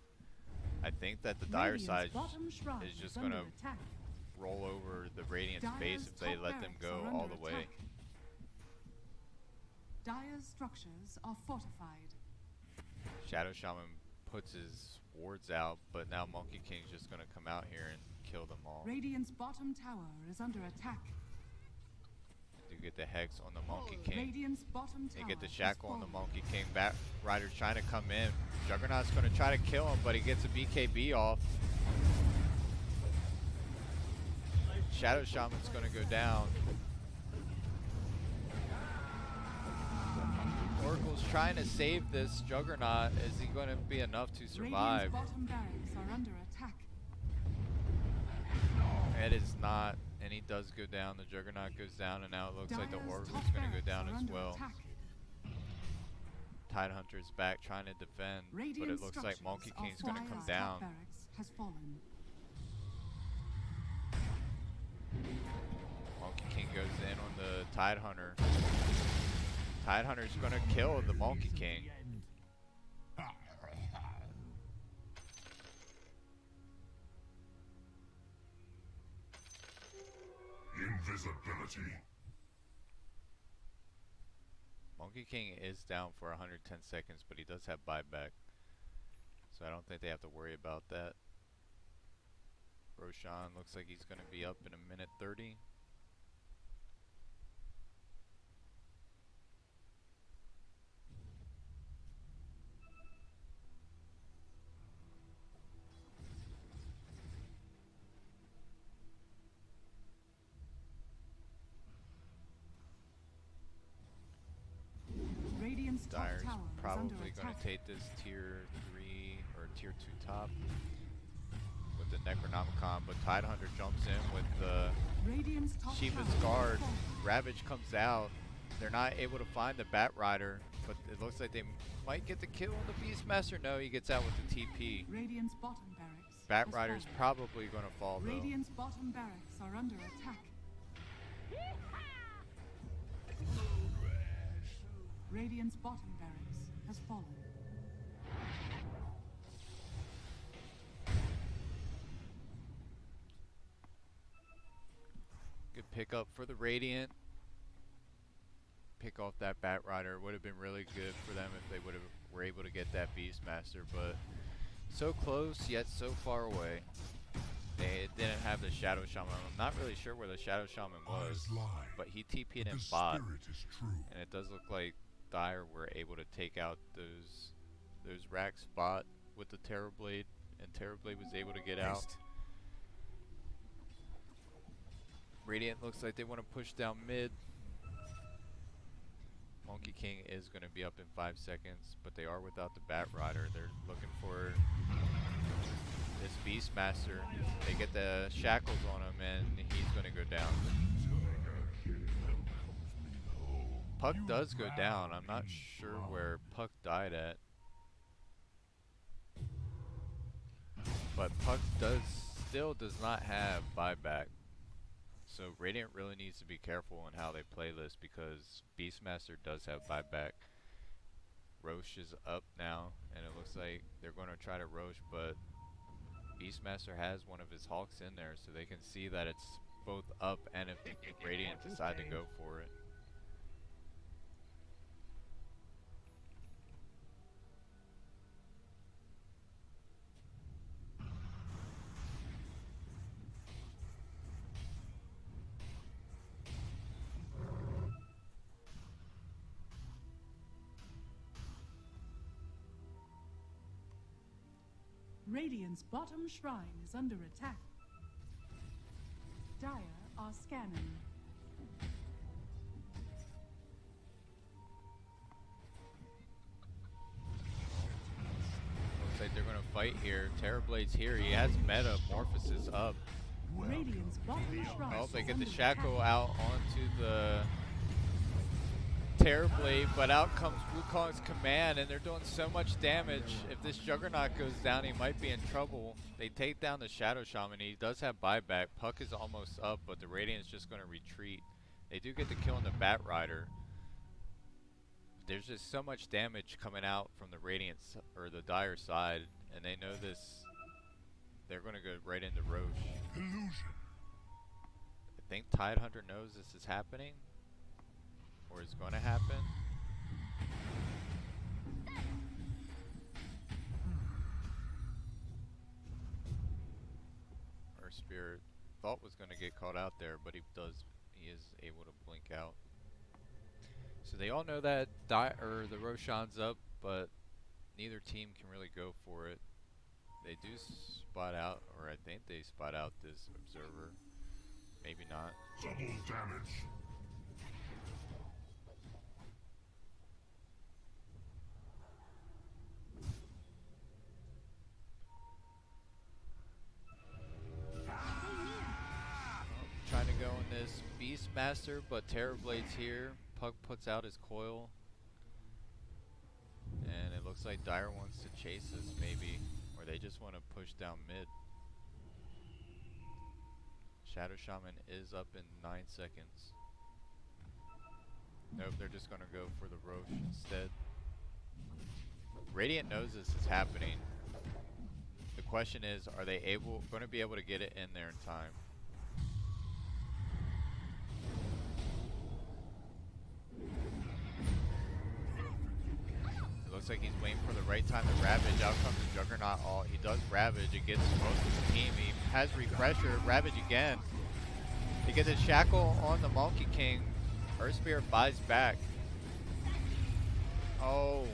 I think that the Dire Radiant's side bottom shrine is just under gonna attack. roll over the Radiant's base Dire's if they top let them barracks go are all under the way. attack. Dire's structures are fortified. Shadow Shaman puts his wards out, but now Monkey King's just gonna come out here and kill them all. Radiant's bottom tower is under attack. You get the Hex on the Monkey King. Radiant's bottom They tower get the has Shackle on the fallen. Monkey King. Bat Rider's trying to come in. Juggernaut's gonna try to kill him, but he gets a BKB off. Shadow Shaman's gonna go down. Oracle's trying to save this Juggernaut. Is he gonna be enough to survive? Radiant's bottom barracks are under attack. It is not, and he does go down. The Juggernaut goes down, and now it looks like the Dire's Oracle's top gonna go barracks down are as under well. attack. Tidehunter's back trying to defend, but it Radiant looks like structures Monkey are King's gonna come Dire's top down. barracks has fallen. Monkey King goes in on the Tidehunter. Tidehunter's gonna kill the Monkey King. Invisibility. Monkey King is down for 110 seconds, but he does have buyback, so I don't think they have to worry about that. Roshan looks like he's gonna be up in a minute 30. Radiant's top Dire's tower is under probably going attack. to take this tier 3 or tier 2 top with the Necronomicon, but Tidehunter jumps in with the Radiant's top Shiva's tower guard. has fallen. Ravage comes out. They're not able to find the Bat Rider, but it looks like they might get the kill on the Beastmaster. No, he gets out with the TP. Radiant's bottom barracks Bat has Rider's fallen. probably going to fall though. Radiant's bottom barracks are under attack. Radiant's bottom barracks has fallen. Good pickup for the Radiant. Pick off that Bat Rider would have been really good for them if they were able to get that Beastmaster, but so close yet so far away. They didn't have the Shadow Shaman. I'm not really sure where the Shadow Shaman was, Eyes lie, but he TP'd but in the bot, spirit is true. and it does look like Dire were able to take out those racks bot with the Terrorblade, and Terrorblade was able to get out. Radiant looks like they want to push down mid. Monkey King is going to be up in 5 seconds, but they are without the Bat Rider. They're looking for this Beastmaster. They get the shackles on him, and he's going to go down. Puck does go down. I'm not sure where Puck died at. But Puck still does not have buyback. So Radiant really needs to be careful on how they play this, because Beastmaster does have buyback. Roche is up now, and it looks like they're going to try to Roche, but Beastmaster has one of his Hawks in there, so they can see that it's both up and if Radiant decide to go for it. Radiant's bottom shrine is under attack. Dire are scanning. Looks like they're gonna fight here. Terrorblade's here. He has Metamorphosis up. Radiant's bottom shrine. Oh, they is get the under Shackle attack. out onto the Terrorblade, but out comes Wukong's command, and they're doing so much damage. If this Juggernaut goes down, he might be in trouble. They take down the Shadow Shaman. He does have buyback. Puck is almost up, but the Radiant's just going to retreat. They do get the kill on the Bat Rider. There's just so much damage coming out from the Radiant's or the Dire side, and they know this. They're going to go right into Roche. Illusion. I think Tidehunter knows this is happening, or is going to happen. Our Spirit thought was going to get caught out there, but he is able to blink out. So they all know that the Roshan's up, but neither team can really go for it. They do spot out, or I think they spot out this Observer. Maybe not. Double damage. Trying to go in this Beastmaster, but Terrorblade's here. Puck puts out his coil. And it looks like Dire wants to chase us maybe, or they just want to push down mid. Shadow Shaman is up in 9 seconds. Nope, they're just going to go for the Roche instead. Radiant knows this is happening. The question is, are they going to be able to get it in there in time? It looks like he's waiting for the right time to Ravage. Out comes the Juggernaut. He does Ravage. It gets most of the team. He has Refresher. Ravage again. He gets a Shackle on the Monkey King. Earth Spirit buys back. Oh.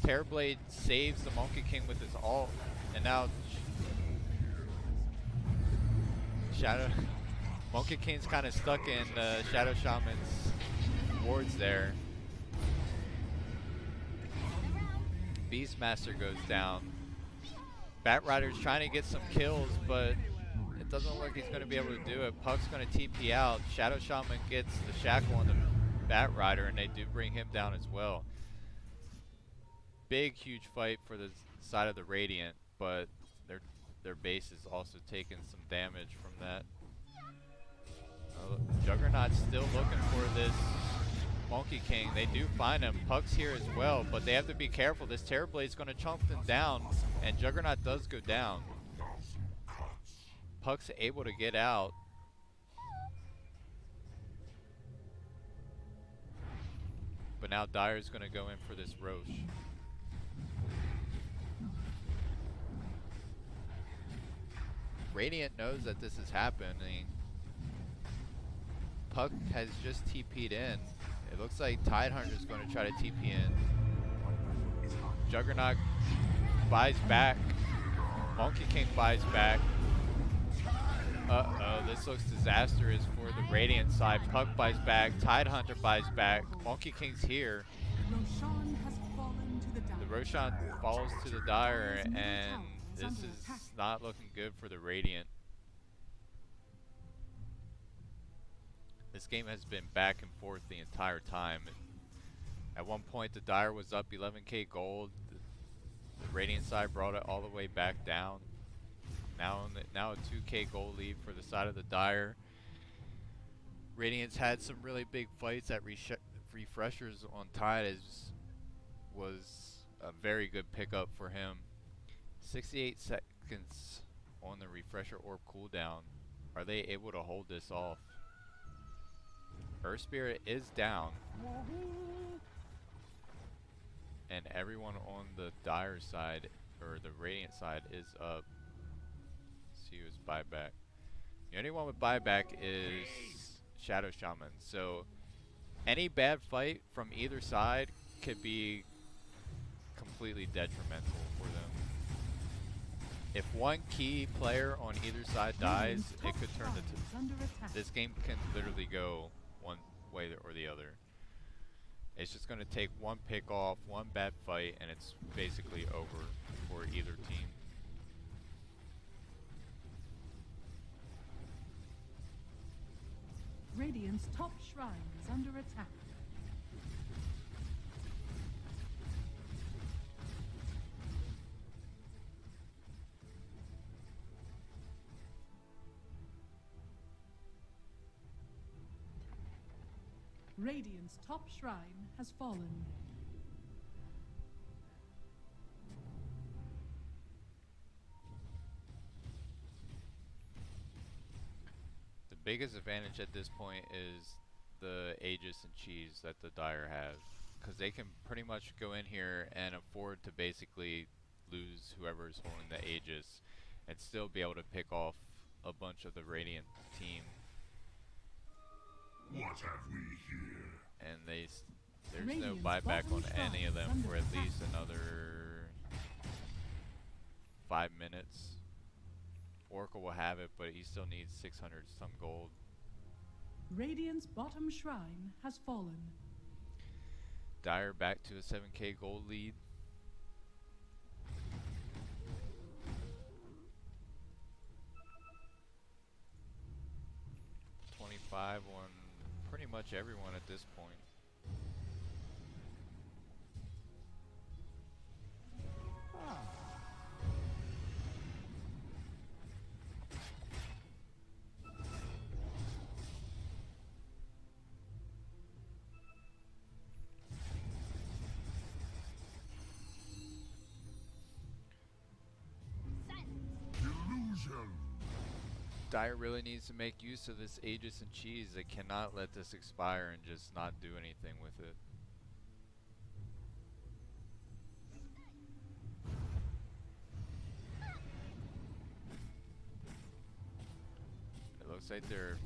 Terrorblade saves the Monkey King with his ult. And now Monkey King's kind of stuck in Shadow Shaman's wards there. Beastmaster goes down. Bat Rider's trying to get some kills, but it doesn't look like he's going to be able to do it. Puck's going to TP out. Shadow Shaman gets the Shackle on the Bat Rider, and they do bring him down as well. Big, huge fight for the side of the Radiant, but their base is also taking some damage from that. Juggernaut's still looking for this Monkey King. They do find him. Puck's here as well, but they have to be careful. This Terrorblade's going to chunk them down, and Juggernaut does go down. Puck's able to get out. But now Dire's going to go in for this Roche. Radiant knows that this is happening. Puck has just TP'd in. It looks like Tidehunter is going to try to TP in. Juggernaut buys back. Monkey King buys back. Uh-oh, this looks disastrous for the Radiant side. Puck buys back. Tidehunter buys back. Monkey King's here. Roshan has fallen to the Dire. The Roshan falls to the Dire, and this is not looking good for the Radiant. This game has been back and forth the entire time. At one point, the Dire was up 11k gold. The Radiant side brought it all the way back down. Now a 2k gold lead for the side of the Dire. Radiant's had some really big fights at refreshers on Tide. Was a very good pickup for him. 68 seconds on the refresher orb cooldown, are they able to hold this off? Earth Spirit is down. And everyone on the Dire side, or the Radiant side, is up. Let's see who's buyback. The only one with buyback is Shadow Shaman. So any bad fight from either side could be completely detrimental for them. If one key player on either side dies, it could turn to this game can literally go one way or the other. It's just going to take one pick off, one bad fight, and it's basically over for either team. Radiant's top shrine is under attack. Radiant's top shrine has fallen. The biggest advantage at this point is the Aegis and Cheese that the Dire have, because they can pretty much go in here and afford to basically lose whoever's holding the Aegis and still be able to pick off a bunch of the Radiant team. What have we here? And there's no Radiant's buyback on bottom any of shrine them is for under at least attack. another 5 minutes. Oracle will have it, but he still needs 600 some gold. Radiant's bottom shrine has fallen. Dire back to a 7k gold lead. $25 on pretty much everyone at this point. Illusion. Dire really needs to make use of this Aegis and Cheese. They cannot let this expire and just not do anything with it. It looks like they're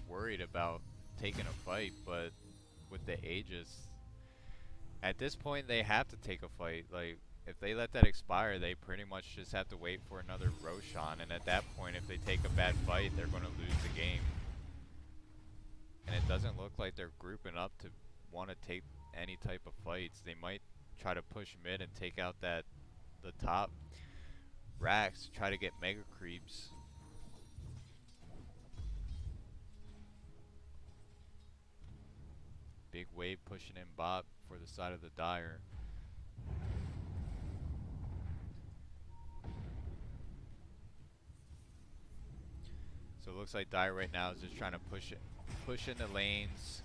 worried about taking a fight, but with the Aegis, at this point they have to take a fight. Like, if they let that expire, they pretty much just have to wait for another Roshan, and at that point, if they take a bad fight, they're going to lose the game. And it doesn't look like they're grouping up to want to take any type of fights. They might try to push mid and take out the top racks to try to get mega creeps. Big wave pushing in bot for the side of the Dire. So it looks like Dire right now is just trying to push in the lanes,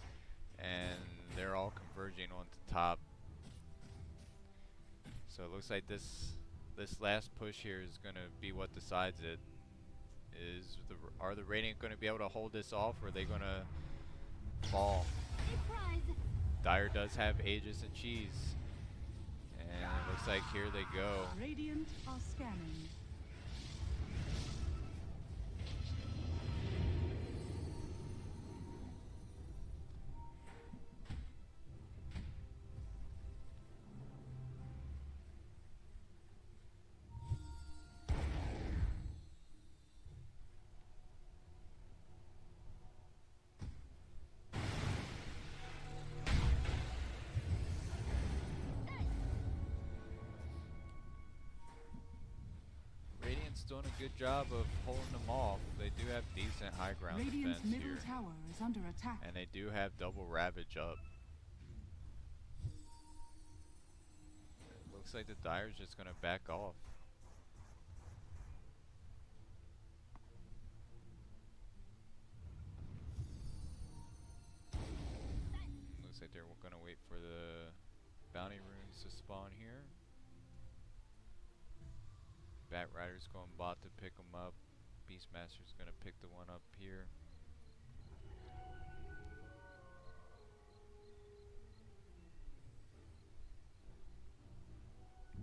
and they're all converging onto top. So it looks like this last push here is going to be what decides it. Are the Radiant going to be able to hold this off, or are they going to fall? Dire does have Aegis and Cheese, and it looks like here they go. Radiant are scanning. Doing a good job of holding them off. They do have decent high ground Radiant's defense middle here, tower is under attack. and they do have double Ravage up. Looks like the Dire's just gonna back off. Looks like they're gonna wait for the bounty runes to spawn here. Bat Riders Dyer's going bot to pick him up. Beastmaster's gonna pick the one up here.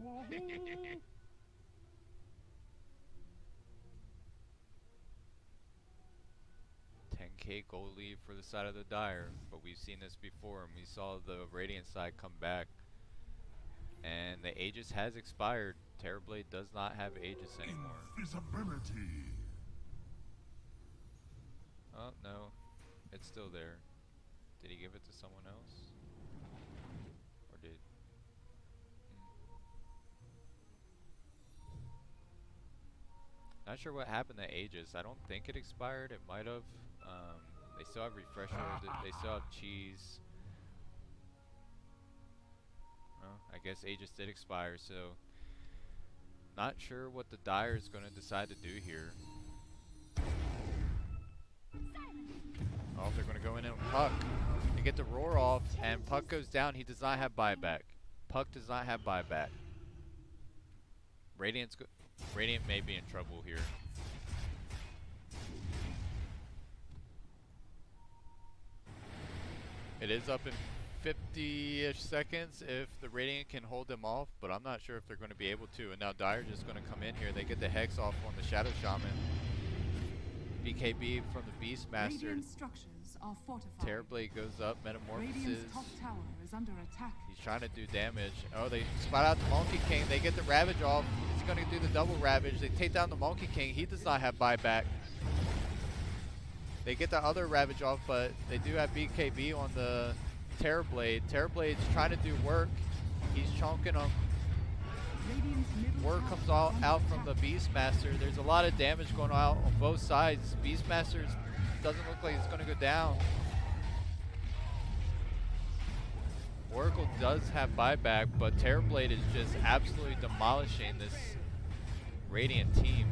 Wahoo! 10k gold lead for the side of the Dyer, but we've seen this before, and we saw the Radiant side come back. And the Aegis has expired. Terrorblade does not have Aegis anymore. Invisibility. Oh, no. It's still there. Did he give it to someone else? Or did... Not sure what happened to Aegis. I don't think it expired. It might have. They still have Refresher. They still have Cheese. Well, I guess Aegis did expire, so... Not sure what the Dyer is going to decide to do here. Oh, they're going to go in and Puck. They get the roar off, and Puck goes down. He does not have buyback. Puck does not have buyback. Radiant may be in trouble here. It is up in 50-ish seconds if the Radiant can hold them off, but I'm not sure if they're going to be able to. And now Dyer just going to come in here. They get the Hex off on the Shadow Shaman. BKB from the Beastmaster. Radiant structures are fortified. Terrorblade goes up, Metamorphosis. Radiant's top tower is under attack. He's trying to do damage. Oh, they spot out the Monkey King. They get the Ravage off. He's going to do the double Ravage. They take down the Monkey King. He does not have buyback. They get the other Ravage off, but they do have BKB on the Terrorblade. Terrorblade's trying to do work. He's chonking them. Word comes out from the Beastmaster. There's a lot of damage going out on both sides. Beastmaster doesn't look like it's going to go down. Oracle does have buyback, but Terrorblade is just absolutely demolishing this Radiant team.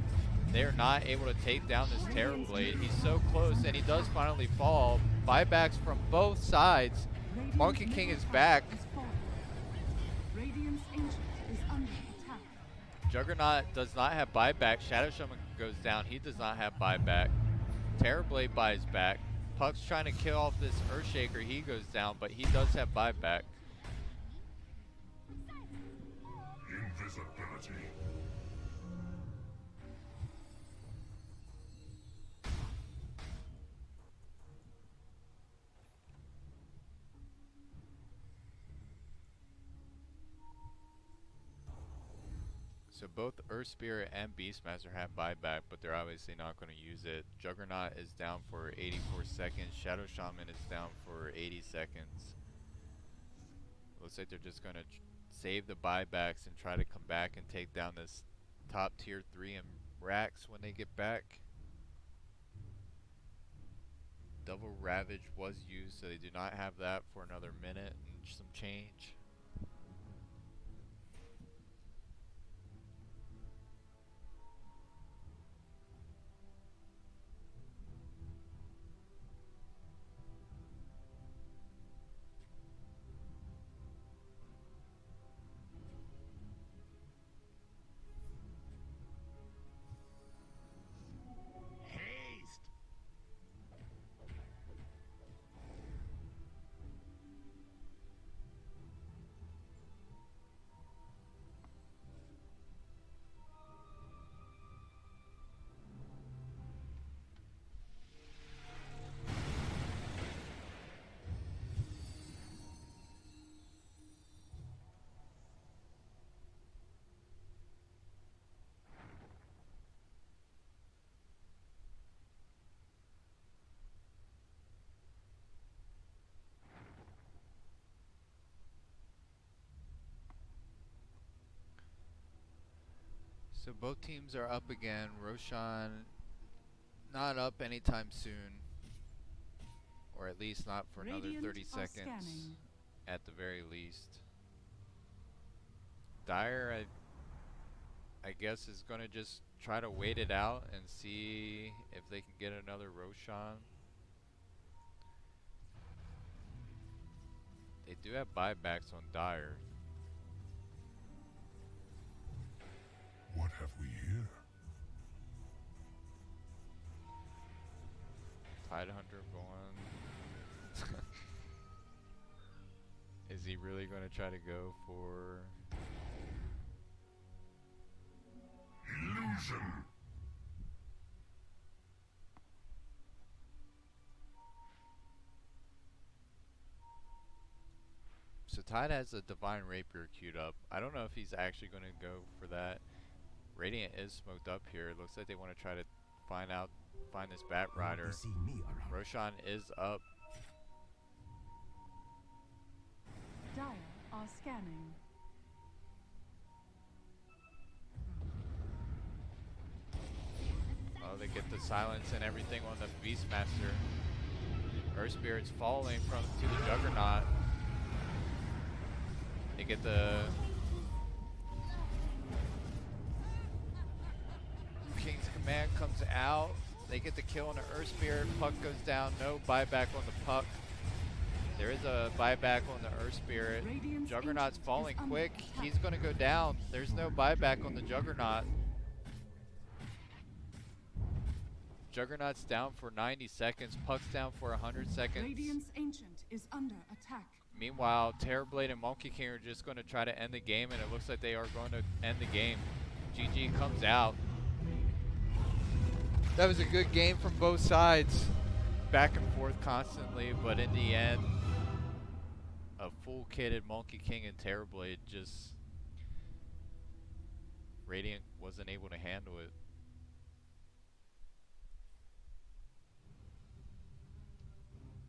They're not able to take down this Terrorblade. He's so close, and he does finally fall. Buybacks from both sides. Monkey King is back. Radiant's ancient is under attack. Juggernaut does not have buyback. Shadow Shaman goes down. He does not have buyback. Terrorblade buys back. Puck's trying to kill off this Earthshaker. He goes down, but he does have buyback. Invisibility. So both Earth Spirit and Beastmaster have buyback, but they're obviously not going to use it. Juggernaut is down for 84 seconds. Shadow Shaman is down for 80 seconds. Looks like they're just going to save the buybacks and try to come back and take down this top tier 3 and Rax when they get back. Double Ravage was used, so they do not have that for another minute and some change. Haste. So both teams are up again. Roshan not up anytime soon, or at least not for another Radiant 30 are seconds scanning. at the very least. Dyer, I guess, is going to just try to wait it out and see if they can get another Roshan. They do have buybacks on Dyer. What have we here? Tidehunter going. Is he really going to try to go for... Illusion. So Tide has a Divine Rapier queued up. I don't know if he's actually going to go for that. Radiant is smoked up here. It looks like they want to try to find this Bat Rider. See me around. Roshan is up. Dire are scanning. Oh, they get the silence and everything on the Beastmaster. Earth Spirit's falling to the Juggernaut. They get the King's Command comes out. They get the kill on the Earth Spirit. Puck goes down. No buyback on the puck. There is a buyback on the Earth Spirit. Radiant's Juggernaut's Ancient falling is under quick. attack. He's going to go down. There's no buyback on the Juggernaut. Juggernaut's down for 90 seconds. Puck's down for 100 seconds. Radiant's Ancient is under attack. Meanwhile, Terrorblade and Monkey King are just going to try to end the game, and it looks like they are going to end the game. GG comes out. That was a good game from both sides. Back and forth constantly, but in the end, a full-kitted Monkey King and Terrorblade just... Radiant wasn't able to handle it.